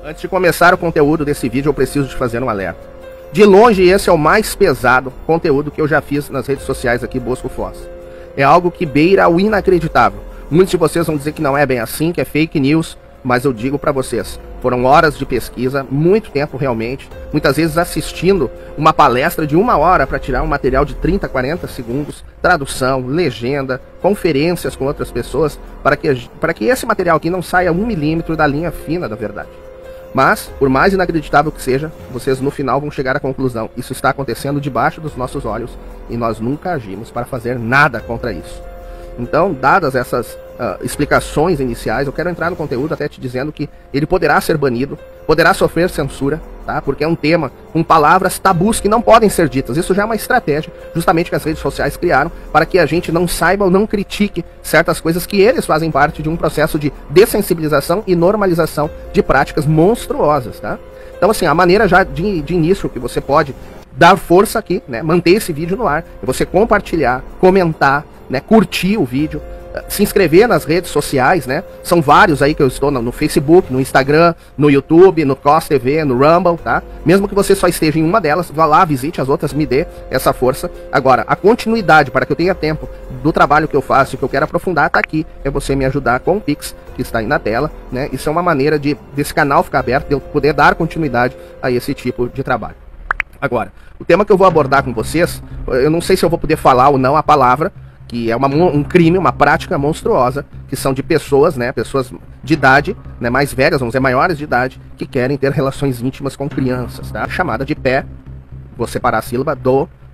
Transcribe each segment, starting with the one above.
Antes de começar o conteúdo desse vídeo, eu preciso de fazer um alerta. De longe, esse é o mais pesado conteúdo que eu já fiz nas redes sociais aqui, Bosco Foz. É algo que beira o inacreditável. Muitos de vocês vão dizer que não é bem assim, que é fake news, mas eu digo pra vocês, foram horas de pesquisa, muito tempo realmente, muitas vezes assistindo uma palestra de 1 hora para tirar um material de 30, 40 segundos, tradução, legenda, conferências com outras pessoas, para que esse material aqui não saia 1 milímetro da linha fina da verdade. Mas, por mais inacreditável que seja, vocês no final vão chegar à conclusão, isso está acontecendo debaixo dos nossos olhos e nós nunca agimos para fazer nada contra isso. Então, dadas essas explicações iniciais, eu quero entrar no conteúdo até te dizendo que ele poderá ser banido, poderá sofrer censura, tá? Porque é um tema com palavras tabus que não podem ser ditas. Isso já é uma estratégia, justamente que as redes sociais criaram, para que a gente não saiba ou não critique certas coisas que eles fazem parte de um processo de dessensibilização e normalização de práticas monstruosas, tá? Então, assim, a maneira já de início que você pode dar força aqui, né? Manter esse vídeo no ar, é você compartilhar, comentar, né? Curtir o vídeo, se inscrever nas redes sociais, né? São vários aí que eu estou no Facebook, no Instagram, no YouTube, no COS TV, no Rumble, tá? Mesmo que você só esteja em uma delas, vá lá, visite as outras, me dê essa força. Agora, a continuidade, para que eu tenha tempo do trabalho que eu faço e que eu quero aprofundar, tá aqui. É você me ajudar com o Pix, que está aí na tela, né? Isso é uma maneira desse canal ficar aberto, de eu poder dar continuidade a esse tipo de trabalho. Agora, o tema que eu vou abordar com vocês, eu não sei se eu vou poder falar ou não a palavra, que é um crime, uma prática monstruosa, que são de pessoas, né, pessoas de idade, né, mais velhas, vamos dizer, maiores de idade, que querem ter relações íntimas com crianças, tá? Chamada de pé, vou separar a sílaba,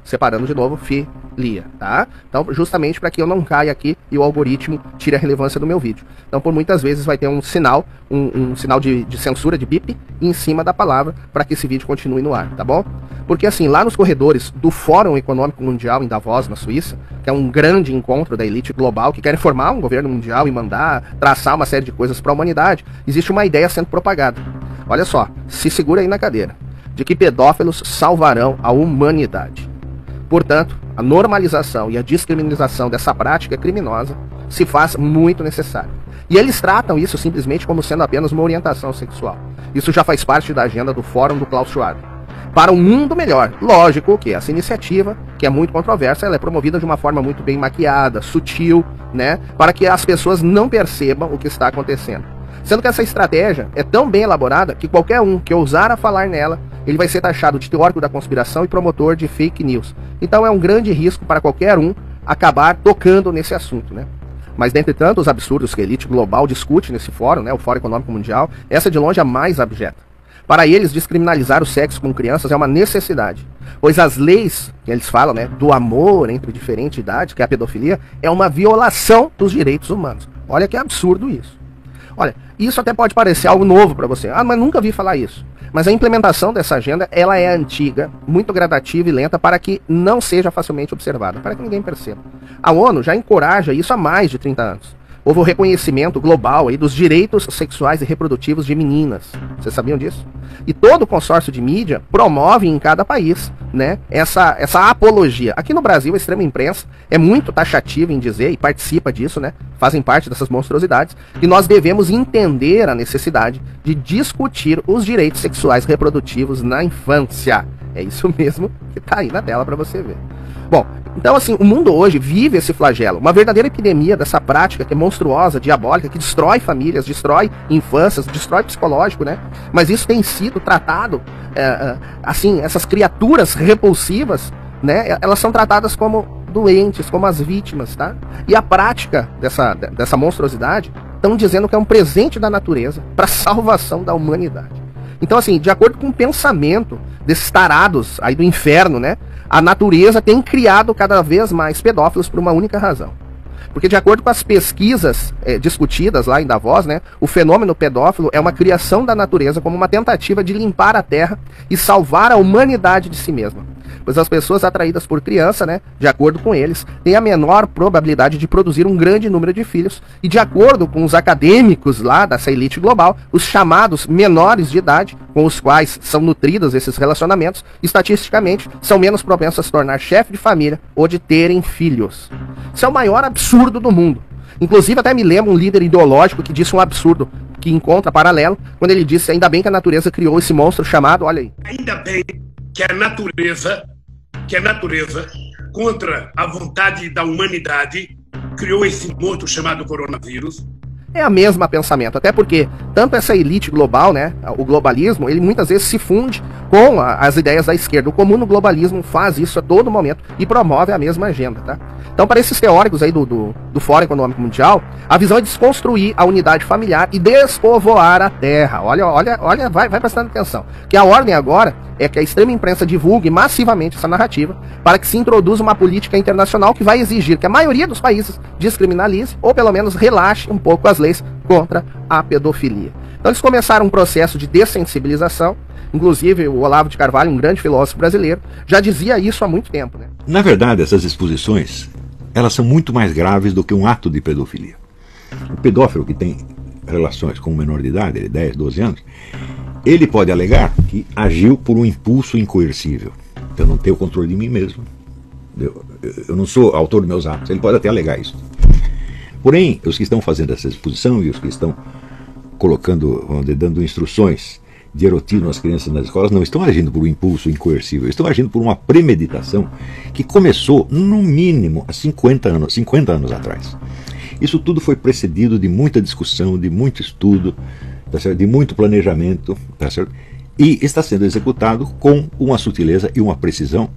separando de novo, filia, tá? Então, justamente para que eu não caia aqui e o algoritmo tire a relevância do meu vídeo. Então, por muitas vezes vai ter um sinal, um sinal de censura, de bip, em cima da palavra, para que esse vídeo continue no ar, tá bom? Porque assim, lá nos corredores do Fórum Econômico Mundial em Davos, na Suíça, que é um grande encontro da elite global, que quer formar um governo mundial e mandar traçar uma série de coisas para a humanidade, existe uma ideia sendo propagada. Olha só, se segura aí na cadeira, de que pedófilos salvarão a humanidade. Portanto, a normalização e a descriminalização dessa prática criminosa se faz muito necessária. E eles tratam isso simplesmente como sendo apenas uma orientação sexual. Isso já faz parte da agenda do Fórum do Klaus Schwab. Para um mundo melhor. Lógico que essa iniciativa, que é muito controversa, ela é promovida de uma forma muito bem maquiada, sutil, né? Para que as pessoas não percebam o que está acontecendo. Sendo que essa estratégia é tão bem elaborada que qualquer um que ousar a falar nela, ele vai ser taxado de teórico da conspiração e promotor de fake news. Então é um grande risco para qualquer um acabar tocando nesse assunto, né? Mas dentre tantos absurdos que a elite global discute nesse fórum, né, o Fórum Econômico Mundial, essa de longe é a mais abjeta. Para eles, descriminalizar o sexo com crianças é uma necessidade, pois as leis, que eles falam, né, do amor entre diferentes idades, que é a pedofilia, é uma violação dos direitos humanos. Olha que absurdo isso. Olha, isso até pode parecer algo novo para você. Ah, mas nunca vi falar isso. Mas a implementação dessa agenda, ela é antiga, muito gradativa e lenta para que não seja facilmente observada, para que ninguém perceba. A ONU já encoraja isso há mais de 30 anos. Houve o reconhecimento global aí dos direitos sexuais e reprodutivos de meninas. Vocês sabiam disso? E todo o consórcio de mídia promove em cada país, né, essa apologia. Aqui no Brasil, a extrema imprensa é muito taxativa em dizer, e participa disso, né, fazem parte dessas monstruosidades, que nós devemos entender a necessidade de discutir os direitos sexuais reprodutivos na infância. É isso mesmo que está aí na tela para você ver. Bom, então assim, o mundo hoje vive esse flagelo, uma verdadeira epidemia dessa prática que é monstruosa, diabólica, que destrói famílias, destrói infâncias, destrói psicológico, né? Mas isso tem sido tratado, assim, essas criaturas repulsivas, né? Elas são tratadas como doentes, como as vítimas, tá? E a prática dessa monstruosidade estão dizendo que é um presente da natureza para a salvação da humanidade. Então assim, de acordo com o pensamento desses tarados aí do inferno, né? A natureza tem criado cada vez mais pedófilos por uma única razão. Porque de acordo com as pesquisas discutidas lá em Davos, né, o fenômeno pedófilo é uma criação da natureza como uma tentativa de limpar a terra e salvar a humanidade de si mesma. Pois as pessoas atraídas por criança, né, de acordo com eles, têm a menor probabilidade de produzir um grande número de filhos. E de acordo com os acadêmicos lá dessa elite global, os chamados menores de idade, com os quais são nutridos esses relacionamentos, estatisticamente são menos propensos a se tornar chefe de família ou de terem filhos. Isso é o maior absurdo do mundo. Inclusive até me lembro um líder ideológico que disse um absurdo, que encontra paralelo quando ele disse: ainda bem que a natureza criou esse monstro chamado, olha aí. Ainda bem que a natureza, contra a vontade da humanidade, criou esse monstro chamado coronavírus. É a mesma pensamento, até porque tanto essa elite global, né, o globalismo, ele muitas vezes se funde com as ideias da esquerda. O comuno globalismo faz isso a todo momento e promove a mesma agenda, tá? Então, para esses teóricos aí do Fórum Econômico Mundial, a visão é desconstruir a unidade familiar e despovoar a Terra. Olha, vai prestando atenção. Que a ordem agora é que a extrema imprensa divulgue massivamente essa narrativa para que se introduza uma política internacional que vai exigir que a maioria dos países descriminalize ou pelo menos relaxe um pouco as leis contra a pedofilia. Então eles começaram um processo de dessensibilização. Inclusive o Olavo de Carvalho, um grande filósofo brasileiro, já dizia isso há muito tempo, né? Na verdade, essas exposições, elas são muito mais graves do que um ato de pedofilia. O pedófilo que tem relações com um menor de idade, ele 10, 12 anos, ele pode alegar que agiu por um impulso incoercível. Eu não tenho controle de mim mesmo. Eu não sou autor dos meus atos. Ele pode até alegar isso. Porém, os que estão fazendo essa exposição e os que estão colocando, vamos dizer, dando instruções de erotismo às crianças nas escolas não estão agindo por um impulso incoercível. Estão agindo por uma premeditação que começou, no mínimo, há 50 anos atrás. Isso tudo foi precedido de muita discussão, de muito estudo, tá certo? De muito planejamento, tá certo? E está sendo executado com uma sutileza e uma precisão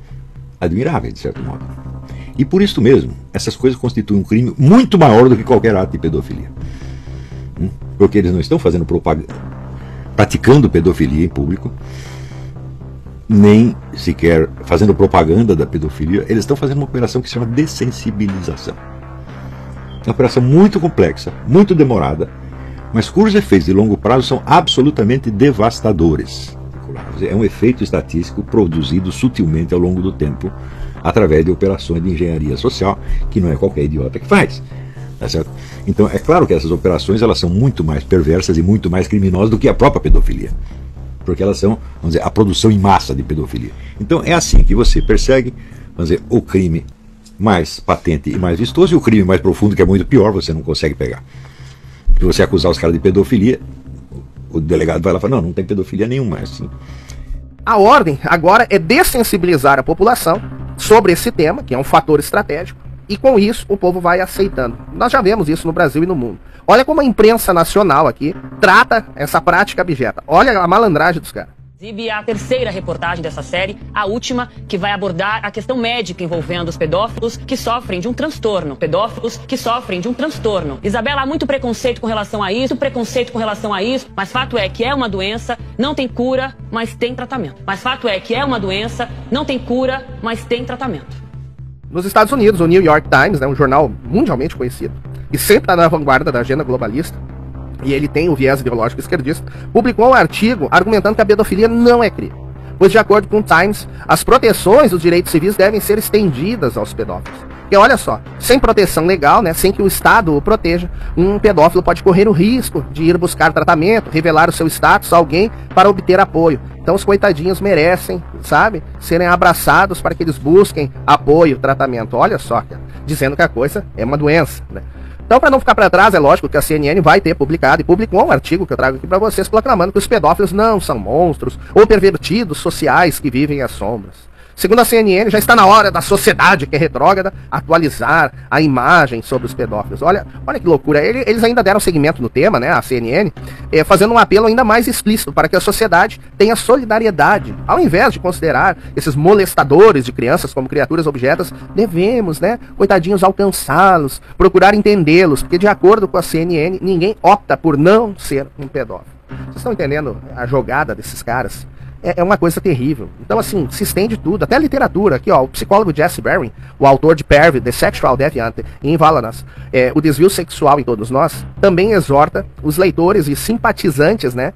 admirável, de certo modo. E por isso mesmo, essas coisas constituem um crime muito maior do que qualquer ato de pedofilia. Porque eles não estão fazendo praticando pedofilia em público, nem sequer fazendo propaganda da pedofilia. Eles estão fazendo uma operação que se chama dessensibilização. É uma operação muito complexa, muito demorada, mas cujos efeitos de longo prazo são absolutamente devastadores. É um efeito estatístico produzido sutilmente ao longo do tempo, através de operações de engenharia social, que não é qualquer idiota que faz. Tá certo? Então é claro que essas operações elas são muito mais perversas e muito mais criminosas do que a própria pedofilia, porque elas são, vamos dizer, a produção em massa de pedofilia. Então é assim que você persegue, vamos dizer, o crime mais patente e mais vistoso, e o crime mais profundo, que é muito pior, você não consegue pegar. Se você acusar os caras de pedofilia, o delegado vai lá e fala: não tem pedofilia nenhuma, é assim. A ordem agora é dessensibilizar a população sobre esse tema, que é um fator estratégico, e com isso o povo vai aceitando. Nós já vemos isso no Brasil e no mundo. Olha como a imprensa nacional aqui trata essa prática abjeta. Olha a malandragem dos caras. Exibe a terceira reportagem dessa série, a última, que vai abordar a questão médica envolvendo os pedófilos que sofrem de um transtorno. Pedófilos que sofrem de um transtorno. Isabela, há muito preconceito com relação a isso, mas fato é que é uma doença, não tem cura, mas tem tratamento. Nos Estados Unidos, o New York Times, né, um jornal mundialmente conhecido, e sempre está na vanguarda da agenda globalista, e ele tem o viés ideológico esquerdista, publicou um artigo argumentando que a pedofilia não é crime. Pois, de acordo com o Times, as proteções dos direitos civis devem ser estendidas aos pedófilos. Porque, olha só, sem proteção legal, né, sem que o Estado o proteja, um pedófilo pode correr o risco de ir buscar tratamento, revelar o seu status a alguém para obter apoio. Então os coitadinhos merecem, sabe, serem abraçados para que eles busquem apoio, tratamento. Olha só, cara, dizendo que a coisa é uma doença, né? Então, para não ficar para trás, é lógico que a CNN vai ter publicado e publicou um artigo que eu trago aqui para vocês, proclamando que os pedófilos não são monstros ou pervertidos sociais que vivem às sombras. Segundo a CNN, já está na hora da sociedade, que é retrógrada, atualizar a imagem sobre os pedófilos. Olha que loucura. Eles ainda deram seguimento no tema, né, a CNN, fazendo um apelo ainda mais explícito para que a sociedade tenha solidariedade. Ao invés de considerar esses molestadores de crianças como criaturas objetas, devemos, né, coitadinhos, alcançá-los, procurar entendê-los, porque de acordo com a CNN, ninguém opta por não ser um pedófilo. Vocês estão entendendo a jogada desses caras? É uma coisa terrível. Então, assim, se estende tudo, até a literatura. Aqui, ó, o psicólogo Jesse Berring, o autor de Pervy, The Sexual Deviant, em Valanas, o desvio sexual em todos nós, também exorta os leitores e simpatizantes, né,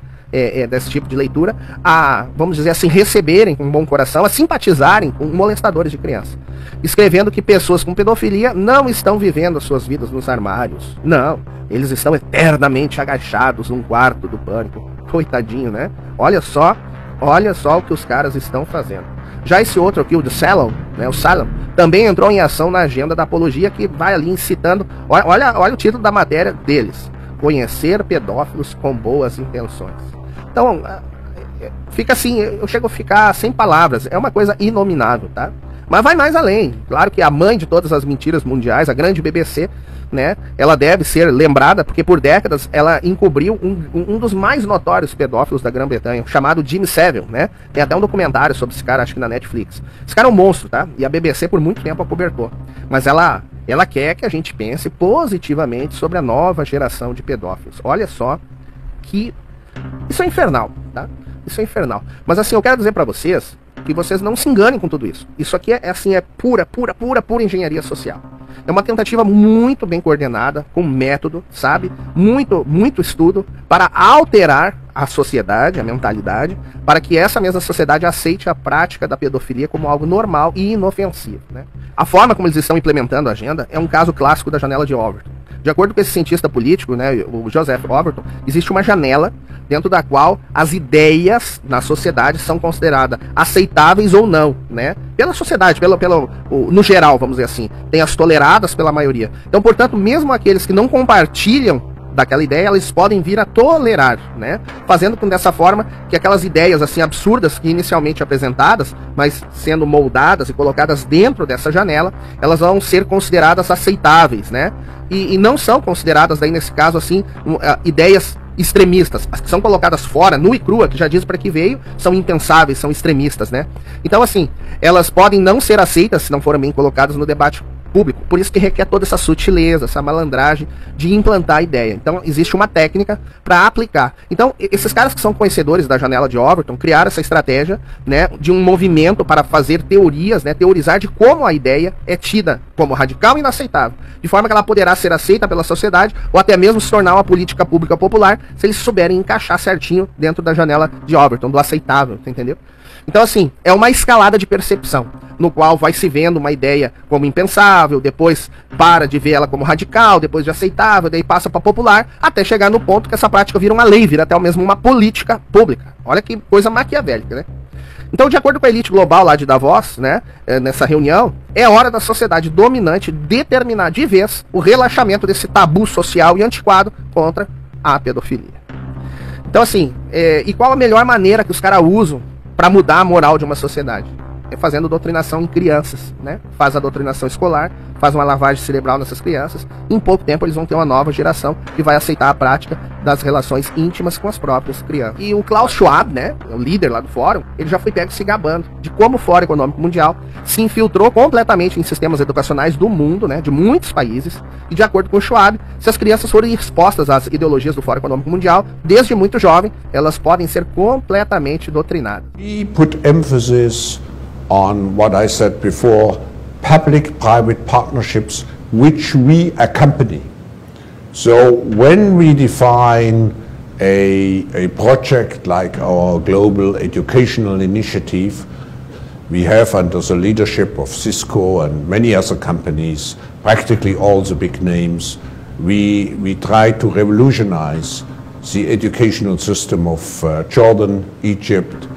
desse tipo de leitura, a, vamos dizer assim, receberem com um bom coração, a simpatizarem com molestadores de criança. Escrevendo que pessoas com pedofilia não estão vivendo as suas vidas nos armários. Não, eles estão eternamente agachados num quarto do pânico. Coitadinho, né? Olha só o que os caras estão fazendo. Já esse outro aqui, o de Salem, né, o Salem, também entrou em ação na agenda da apologia, que vai ali incitando. Olha o título da matéria deles: conhecer pedófilos com boas intenções. Então, fica assim, eu chego a ficar sem palavras, é uma coisa inominável, tá? Mas vai mais além. Claro que a mãe de todas as mentiras mundiais, a grande BBC, né, ela deve ser lembrada porque por décadas ela encobriu um dos mais notórios pedófilos da Grã-Bretanha, chamado Jimmy Savile, né? Tem até um documentário sobre esse cara, acho que na Netflix. Esse cara é um monstro, tá? E a BBC por muito tempo acobertou. Mas ela quer que a gente pense positivamente sobre a nova geração de pedófilos. Olha só que isso é infernal, tá? Isso é infernal. Mas assim, eu quero dizer pra vocês que vocês não se enganem com tudo isso. Isso aqui é pura engenharia social. É uma tentativa muito bem coordenada, com método, sabe? Muito estudo para alterar a sociedade, a mentalidade, para que essa mesma sociedade aceite a prática da pedofilia como algo normal e inofensivo, né? A forma como eles estão implementando a agenda é um caso clássico da janela de Overton. De acordo com esse cientista político, né, o Joseph Overton, existe uma janela dentro da qual as ideias na sociedade são consideradas aceitáveis ou não, né? Pela sociedade, no geral, vamos dizer assim. Tem as toleradas pela maioria. Então, portanto, mesmo aqueles que não compartilham daquela ideia, eles podem vir a tolerar, né? Fazendo com dessa forma que aquelas ideias assim absurdas que inicialmente apresentadas, mas sendo moldadas e colocadas dentro dessa janela, elas vão ser consideradas aceitáveis, né? E não são consideradas daí nesse caso assim ideias extremistas. As que são colocadas fora, nua e crua, que já diz para que veio, são impensáveis, são extremistas, né? Então assim, elas podem não ser aceitas se não forem bem colocadas no debate público. Por isso que requer toda essa sutileza, essa malandragem de implantar a ideia. Então existe uma técnica para aplicar. Então esses caras que são conhecedores da janela de Overton criaram essa estratégia, né, de um movimento para fazer teorias, né, teorizar de como a ideia é tida como radical e inaceitável, de forma que ela poderá ser aceita pela sociedade ou até mesmo se tornar uma política pública popular se eles souberem encaixar certinho dentro da janela de Overton, do aceitável, entendeu? Então assim, é uma escalada de percepção, no qual vai se vendo uma ideia como impensável, depois para de ver ela como radical, depois de aceitável, daí passa para popular, até chegar no ponto que essa prática vira uma lei, vira até mesmo uma política pública. Olha que coisa maquiavélica, né? Então, de acordo com a elite global lá de Davos, né, nessa reunião, é hora da sociedade dominante determinar de vez o relaxamento desse tabu social e antiquado contra a pedofilia. Então assim, e qual a melhor maneira que os caras usam para mudar a moral de uma sociedade? É fazendo doutrinação em crianças, né? Faz a doutrinação escolar, faz uma lavagem cerebral nessas crianças, e em pouco tempo eles vão ter uma nova geração que vai aceitar a prática das relações íntimas com as próprias crianças. E o Klaus Schwab, né, o líder lá do fórum, ele já foi pego se gabando de como o Fórum Econômico Mundial se infiltrou completamente em sistemas educacionais do mundo, né, de muitos países, e de acordo com o Schwab, se as crianças forem expostas às ideologias do Fórum Econômico Mundial, desde muito jovem, elas podem ser completamente doutrinadas. We put emphasis on what I said before, public-private partnerships which we accompany. So when we define a project like our Global Educational Initiative, we have under the leadership of Cisco and many other companies, practically all the big names, we try to revolutionize the educational system of Jordan, Egypt,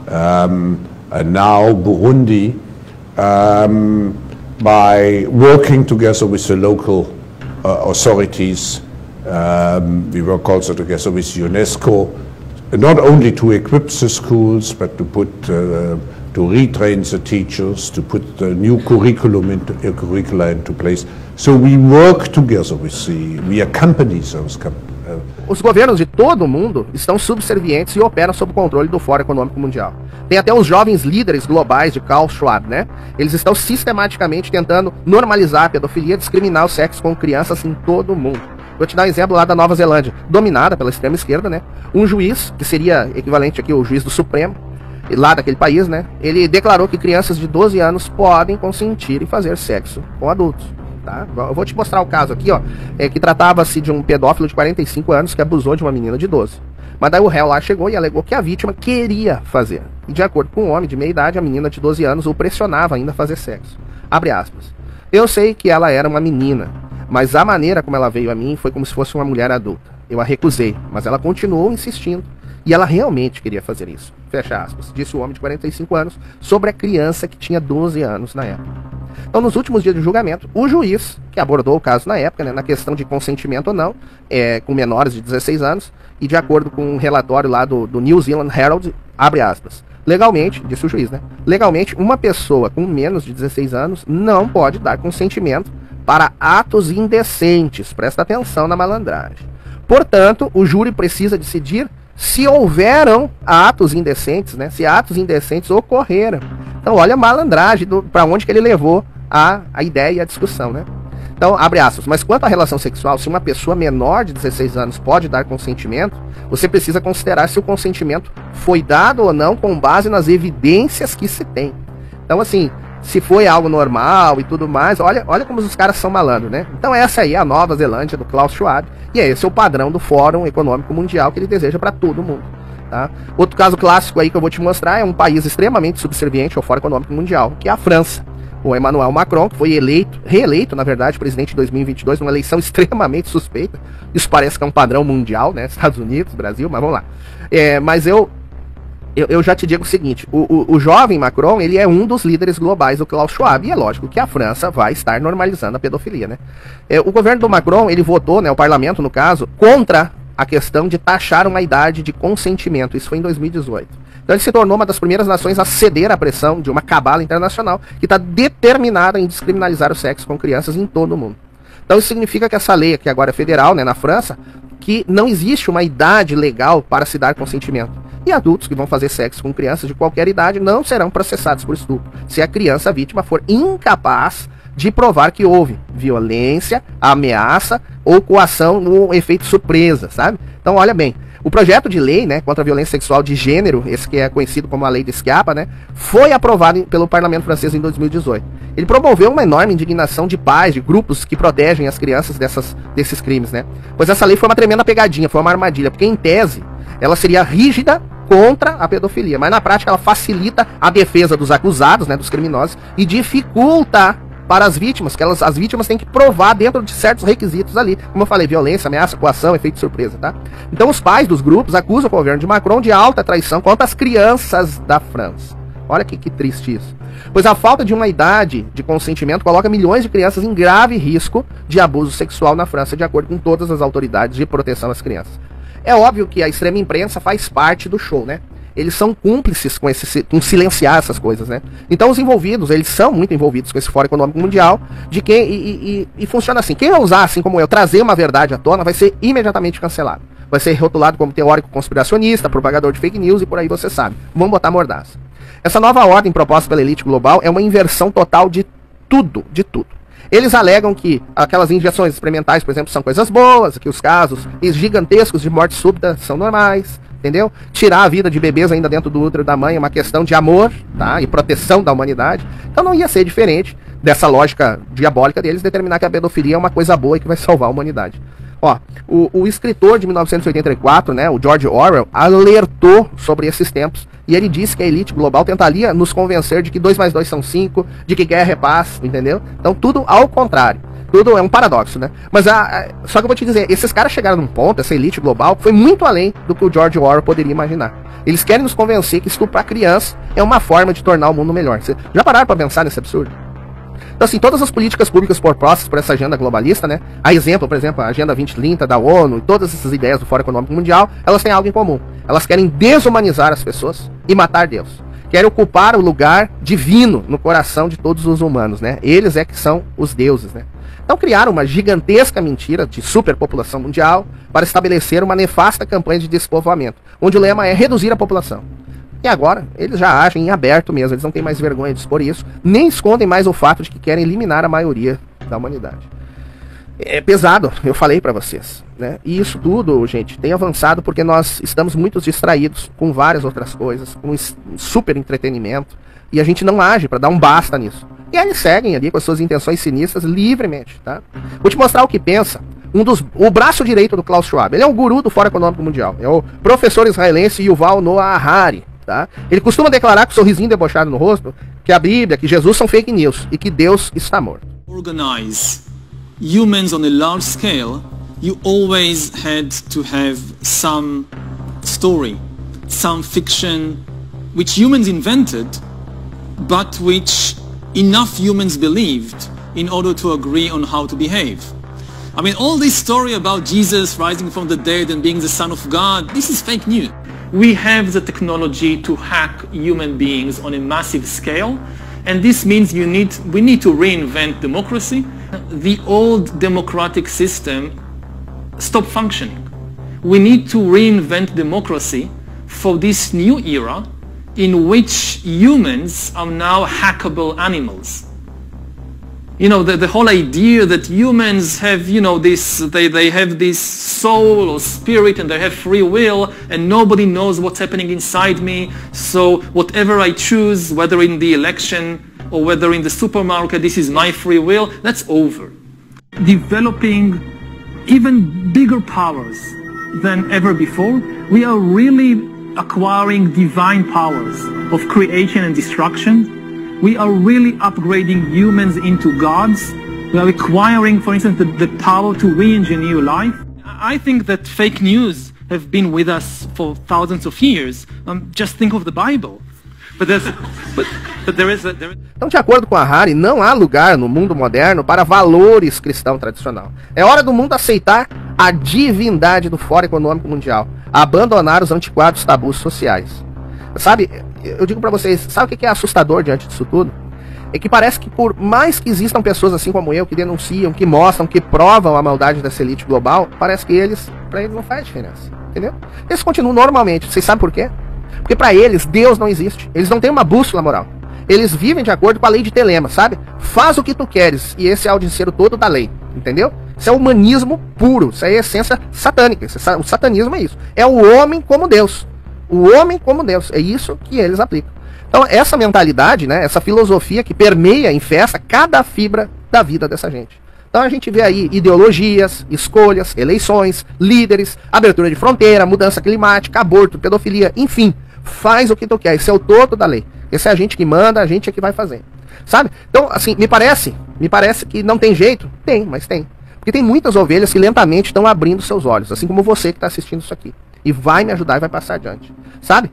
and now Burundi, by working together with the local authorities. We work also together with UNESCO, not only to equip the schools, but to to retrain the teachers, to put the new curricula into place. So we work together we accompany those companies. Os governos de todo o mundo estão subservientes e operam sob o controle do Fórum Econômico Mundial. Tem até os jovens líderes globais de Klaus Schwab, né? Eles estão sistematicamente tentando normalizar a pedofilia, discriminar o sexo com crianças em todo o mundo. Vou te dar um exemplo lá da Nova Zelândia, dominada pela extrema esquerda, né? Um juiz, que seria equivalente aqui ao juiz do Supremo, lá daquele país, né? Ele declarou que crianças de 12 anos podem consentir em fazer sexo com adultos. Tá? Eu vou te mostrar o caso aqui, ó, que tratava-se de um pedófilo de 45 anos que abusou de uma menina de 12. Mas daí o réu lá chegou e alegou que a vítima queria fazer. E de acordo com o homem de meia idade, a menina de 12 anos o pressionava ainda a fazer sexo. Abre aspas. Eu sei que ela era uma menina, mas a maneira como ela veio a mim foi como se fosse uma mulher adulta. Eu a recusei, mas ela continuou insistindo. E ela realmente queria fazer isso. Fecha aspas. Disse o homem de 45 anos sobre a criança que tinha 12 anos na época. Então, nos últimos dias de julgamento, o juiz, que abordou o caso na época, né, na questão de consentimento ou não, com menores de 16 anos, e de acordo com um relatório lá do New Zealand Herald, abre aspas, legalmente, disse o juiz, né, legalmente, uma pessoa com menos de 16 anos não pode dar consentimento para atos indecentes. Presta atenção na malandragem. Portanto, o júri precisa decidir se houveram atos indecentes, né? Se atos indecentes ocorreram. Então, olha a malandragem para onde que ele levou a ideia e a discussão, né? Então, abre aspas. Mas quanto à relação sexual, se uma pessoa menor de 16 anos pode dar consentimento, você precisa considerar se o consentimento foi dado ou não com base nas evidências que se tem. Então, assim, se foi algo normal e tudo mais, olha como os caras são malandros, né? Então essa aí é a Nova Zelândia do Klaus Schwab, e esse é o padrão do Fórum Econômico Mundial que ele deseja para todo mundo, tá? Outro caso clássico aí que eu vou te mostrar é um país extremamente subserviente ao Fórum Econômico Mundial, que é a França. O Emmanuel Macron, que foi reeleito, na verdade, presidente em 2022, numa eleição extremamente suspeita. Isso parece que é um padrão mundial, né? Estados Unidos, Brasil, mas vamos lá. Mas eu já te digo o seguinte, o jovem Macron, ele é um dos líderes globais do Klaus Schwab, e é lógico que a França vai estar normalizando a pedofilia, né? O governo do Macron, ele votou, né, o parlamento no caso, contra a questão de taxar uma idade de consentimento, isso foi em 2018. Então ele se tornou uma das primeiras nações a ceder à pressão de uma cabala internacional que está determinada em descriminalizar o sexo com crianças em todo o mundo. Então isso significa que essa lei, que agora é federal, né, na França, que não existe uma idade legal para se dar consentimento. E adultos que vão fazer sexo com crianças de qualquer idade não serão processados por estupro, se a criança vítima for incapaz de provar que houve violência, ameaça ou coação no efeito surpresa, sabe? Então, olha bem, o projeto de lei, né, contra a violência sexual de gênero, esse que é conhecido como a Lei de Schiappa, né, foi aprovado pelo parlamento francês em 2018. Ele promoveu uma enorme indignação de pais, de grupos que protegem as crianças desses crimes, né? Pois essa lei foi uma tremenda pegadinha, foi uma armadilha, porque em tese ela seria rígida contra a pedofilia, mas na prática ela facilita a defesa dos acusados, né, dos criminosos, e dificulta para as vítimas, que as vítimas têm que provar dentro de certos requisitos ali, como eu falei, violência, ameaça, coação, efeito surpresa, tá? Então os pais dos grupos acusam o governo de Macron de alta traição contra as crianças da França. Olha que triste isso. Pois a falta de uma idade de consentimento coloca milhões de crianças em grave risco de abuso sexual na França, de acordo com todas as autoridades de proteção às crianças. É óbvio que a extrema imprensa faz parte do show, né? Eles são cúmplices com silenciar essas coisas, né? Então os envolvidos, eles são muito envolvidos com esse Fórum Econômico Mundial, de quem e funciona assim, quem ousar, assim como eu, trazer uma verdade à tona, vai ser imediatamente cancelado. Vai ser rotulado como teórico conspiracionista, propagador de fake news e por aí você sabe. Vamos botar mordaça. Essa nova ordem proposta pela elite global é uma inversão total de tudo, de tudo. Eles alegam que aquelas injeções experimentais, por exemplo, são coisas boas, que os casos gigantescos de morte súbita são normais, entendeu? Tirar a vida de bebês ainda dentro do útero da mãe é uma questão de amor, tá? E proteção da humanidade. Então não ia ser diferente dessa lógica diabólica deles determinar que a pedofilia é uma coisa boa e que vai salvar a humanidade. Ó, o escritor de 1984, né, o George Orwell, alertou sobre esses tempos. E ele disse que a elite global tentaria nos convencer de que 2 mais 2 são 5, de que guerra é paz, entendeu? Então tudo ao contrário. Tudo é um paradoxo, né? Mas só que eu vou te dizer, esses caras chegaram num ponto, essa elite global, que foi muito além do que o George Orwell poderia imaginar. Eles querem nos convencer que estuprar criança é uma forma de tornar o mundo melhor. Vocês já pararam para pensar nesse absurdo? Então, assim, todas as políticas públicas propostas por essa agenda globalista, né? A exemplo, por exemplo, a Agenda 2030 da ONU e todas essas ideias do Fórum Econômico Mundial, elas têm algo em comum. Elas querem desumanizar as pessoas e matar Deus. Querem ocupar o lugar divino no coração de todos os humanos, né? Eles é que são os deuses, né? Então criaram uma gigantesca mentira de superpopulação mundial para estabelecer uma nefasta campanha de despovoamento, onde o lema é reduzir a população. E agora, eles já agem em aberto mesmo, eles não têm mais vergonha de expor isso, nem escondem mais o fato de que querem eliminar a maioria da humanidade. É pesado, eu falei pra vocês, né? E isso tudo, gente, tem avançado porque nós estamos muito distraídos com várias outras coisas, com super entretenimento, e a gente não age pra dar um basta nisso. E aí eles seguem ali com as suas intenções sinistras livremente, tá? Vou te mostrar o que pensa o braço direito do Klaus Schwab. Ele é o guru do Fórum Econômico Mundial, é o professor israelense Yuval Noah Harari. Tá? Ele costuma declarar com um sorrisinho debochado no rosto que a Bíblia, que Jesus são fake news e que Deus está morto. Organize humans on a large scale, you always had to have some story, some fiction which humans invented, but which enough humans believed in order to agree on how to behave. I mean, all this story about Jesus rising from the dead and being the Son of God, this is fake news. We have the technology to hack human beings on a massive scale, and this means we need to reinvent democracy. The old democratic system stopped functioning. We need to reinvent democracy for this new era in which humans are now hackable animals. You know, the whole idea that humans have, you know, they have this soul or spirit and they have free will and nobody knows what's happening inside me, so whatever I choose, whether in the election or whether in the supermarket, this is my free will, that's over. Developing even bigger powers than ever before, we are really acquiring divine powers of creation and destruction. We are really upgrading humans into gods. We are acquiring, for instance, the power to re-engineer life. I think that fake news have been with us for thousands of years. Just think of the Bible. Então, de acordo com a Harari, não há lugar no mundo moderno para valores cristão tradicional. É hora do mundo aceitar a divindade do Fórum Econômico Mundial, abandonar os antiquados tabus sociais. Sabe, eu digo pra vocês, sabe o que é assustador diante disso tudo? É que parece que por mais que existam pessoas assim como eu, que denunciam, que mostram, que provam a maldade dessa elite global, parece que pra eles não faz diferença, entendeu? Eles continuam normalmente, vocês sabem por quê? Porque pra eles, Deus não existe, eles não têm uma bússola moral. Eles vivem de acordo com a lei de Telema, sabe? Faz o que tu queres, e esse é o dinheiro todo da lei, entendeu? Isso é humanismo puro, isso é a essência satânica, o satanismo é isso. É o homem como Deus. O homem como Deus, é isso que eles aplicam. Então essa mentalidade, né, essa filosofia que permeia, infesta cada fibra da vida dessa gente. Então a gente vê aí ideologias, escolhas, eleições, líderes, abertura de fronteira, mudança climática, aborto, pedofilia, enfim, faz o que tu quer, esse é o todo da lei. Esse é a gente que manda, a gente é que vai fazer. Sabe? Então, assim, me parece que não tem jeito. Tem, mas tem. Porque tem muitas ovelhas que lentamente estão abrindo seus olhos, assim como você que está assistindo isso aqui. E vai me ajudar e vai passar adiante. Sabe?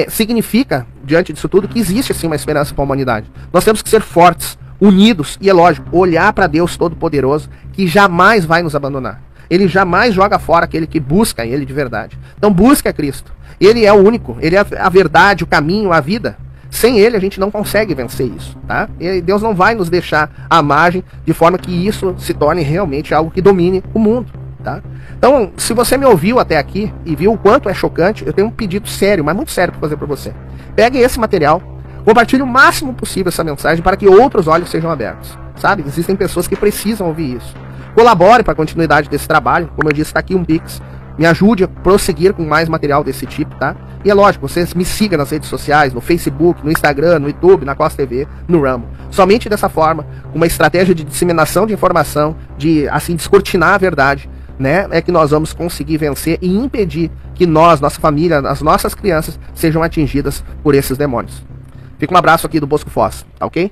Significa, diante disso tudo, que existe sim uma esperança para a humanidade. Nós temos que ser fortes, unidos, e é lógico, olhar para Deus Todo-Poderoso, que jamais vai nos abandonar. Ele jamais joga fora aquele que busca Ele de verdade. Então busca Cristo. Ele é o único, Ele é a verdade, o caminho, a vida. Sem Ele a gente não consegue vencer isso, tá? E Deus não vai nos deixar à margem de forma que isso se torne realmente algo que domine o mundo, tá? Então, se você me ouviu até aqui e viu o quanto é chocante, eu tenho um pedido sério, mas muito sério para fazer para você. Pegue esse material, compartilhe o máximo possível essa mensagem para que outros olhos sejam abertos, sabe? Existem pessoas que precisam ouvir isso. Colabore para a continuidade desse trabalho, como eu disse, está aqui um Pix. Me ajude a prosseguir com mais material desse tipo, tá? E é lógico, vocês me sigam nas redes sociais, no Facebook, no Instagram, no YouTube, na Costa TV, no Rumble. Somente dessa forma, com uma estratégia de disseminação de informação, de, assim, descortinar a verdade, né? É que nós vamos conseguir vencer e impedir que nós, nossa família, as nossas crianças sejam atingidas por esses demônios. Fica um abraço aqui do Bosco Foz, tá ok?